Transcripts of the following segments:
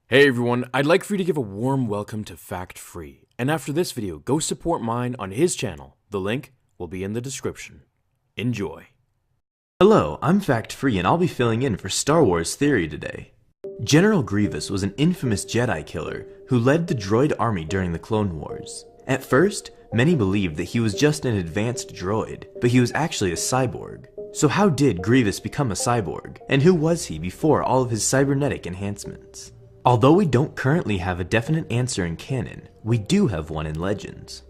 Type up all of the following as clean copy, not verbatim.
Hey everyone, I'd like for you to give a warm welcome to Fact Free, and after this video, go support mine on his channel. The link will be in the description. Enjoy. Hello, I'm Fact Free and I'll be filling in for Star Wars Theory today. General Grievous was an infamous Jedi killer who led the droid army during the Clone Wars. At first, many believed that he was just an advanced droid, but he was actually a cyborg. So how did Grievous become a cyborg, and who was he before all of his cybernetic enhancements? Although we don't currently have a definite answer in canon, we do have one in Legends.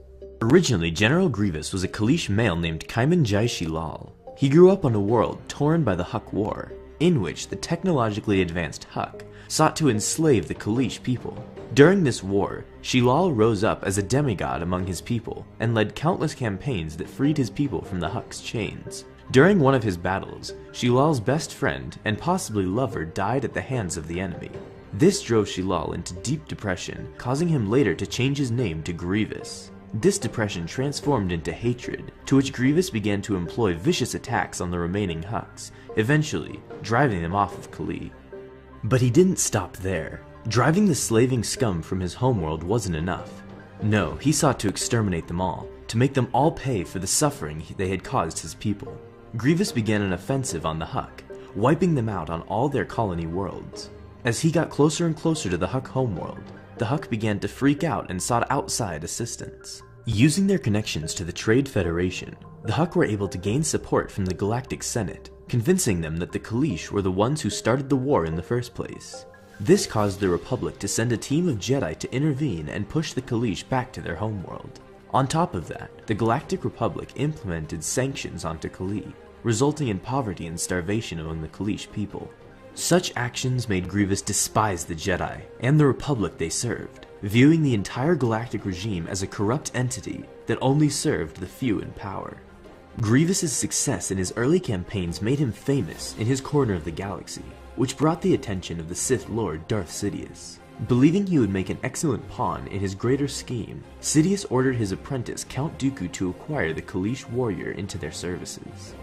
Originally, General Grievous was a Kaleesh male named Kaiman Jai Shilal. He grew up on a world torn by the Huck War, in which the technologically advanced Huck sought to enslave the Kaleesh people. During this war, Shilal rose up as a demigod among his people and led countless campaigns that freed his people from the Huck's chains. During one of his battles, Shilal's best friend and possibly lover died at the hands of the enemy. This drove Shilal into deep depression, causing him later to change his name to Grievous. This depression transformed into hatred, to which Grievous began to employ vicious attacks on the remaining Hucks, eventually driving them off of Kalee. But he didn't stop there. Driving the slaving scum from his homeworld wasn't enough. No, he sought to exterminate them all, to make them all pay for the suffering they had caused his people. Grievous began an offensive on the Huck, wiping them out on all their colony worlds. As he got closer and closer to the Huck homeworld, the Huck began to freak out and sought outside assistance. Using their connections to the Trade Federation, the Huck were able to gain support from the Galactic Senate, convincing them that the Kaleesh were the ones who started the war in the first place. This caused the Republic to send a team of Jedi to intervene and push the Kaleesh back to their homeworld. On top of that, the Galactic Republic implemented sanctions onto Kalee, resulting in poverty and starvation among the Kaleesh people. Such actions made Grievous despise the Jedi and the Republic they served, viewing the entire galactic regime as a corrupt entity that only served the few in power. Grievous's success in his early campaigns made him famous in his corner of the galaxy, which brought the attention of the Sith Lord Darth Sidious. Believing he would make an excellent pawn in his greater scheme, Sidious ordered his apprentice Count Dooku to acquire the Kaleesh warrior into their services.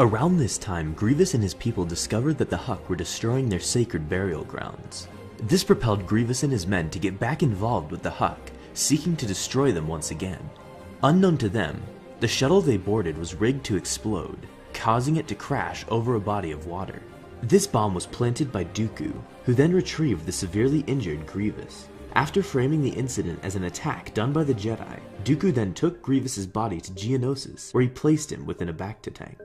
Around this time, Grievous and his people discovered that the Huck were destroying their sacred burial grounds. This propelled Grievous and his men to get back involved with the Huck, seeking to destroy them once again. Unknown to them, the shuttle they boarded was rigged to explode, causing it to crash over a body of water. This bomb was planted by Dooku, who then retrieved the severely injured Grievous. After framing the incident as an attack done by the Jedi, Dooku then took Grievous's body to Geonosis, where he placed him within a Bacta tank.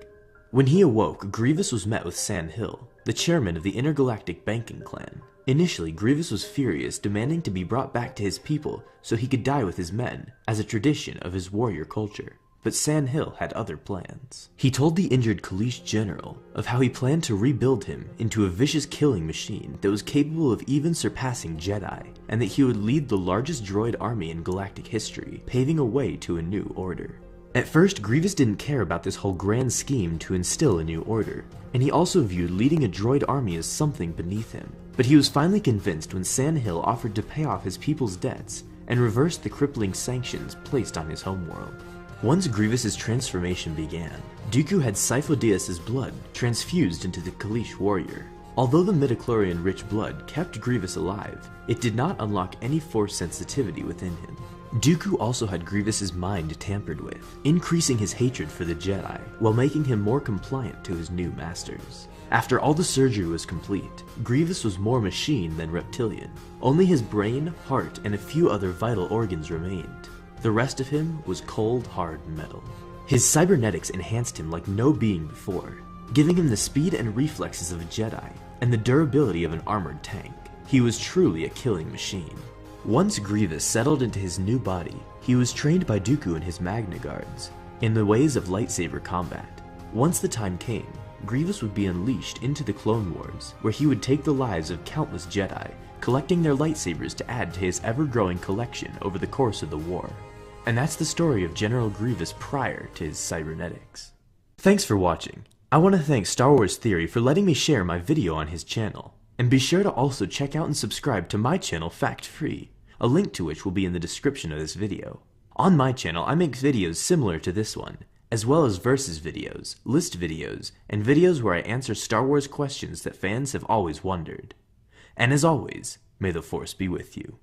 When he awoke, Grievous was met with San Hill, the chairman of the Intergalactic Banking Clan. Initially, Grievous was furious, demanding to be brought back to his people so he could die with his men, as a tradition of his warrior culture. But San Hill had other plans. He told the injured Kaleesh general of how he planned to rebuild him into a vicious killing machine that was capable of even surpassing Jedi, and that he would lead the largest droid army in galactic history, paving a way to a new order. At first, Grievous didn't care about this whole grand scheme to instill a new order, and he also viewed leading a droid army as something beneath him. But he was finally convinced when San Hill offered to pay off his people's debts and reverse the crippling sanctions placed on his homeworld. Once Grievous's transformation began, Dooku had Sifo-Dyas's blood transfused into the Kaleesh warrior. Although the midichlorian-rich blood kept Grievous alive, it did not unlock any force sensitivity within him. Dooku also had Grievous's mind tampered with, increasing his hatred for the Jedi, while making him more compliant to his new masters. After all the surgery was complete, Grievous was more machine than reptilian. Only his brain, heart, and a few other vital organs remained. The rest of him was cold, hard metal. His cybernetics enhanced him like no being before, giving him the speed and reflexes of a Jedi, and the durability of an armored tank. He was truly a killing machine. Once Grievous settled into his new body, he was trained by Dooku and his Magna Guards in the ways of lightsaber combat. Once the time came, Grievous would be unleashed into the Clone Wars, where he would take the lives of countless Jedi, collecting their lightsabers to add to his ever-growing collection over the course of the war. And that's the story of General Grievous prior to his cybernetics. Thanks for watching. I want to thank Star Wars Theory for letting me share my video on his channel. And be sure to also check out and subscribe to my channel Fact Free, a link to which will be in the description of this video. On my channel, I make videos similar to this one, as well as versus videos, list videos, and videos where I answer Star Wars questions that fans have always wondered. And as always, May the Force be with you.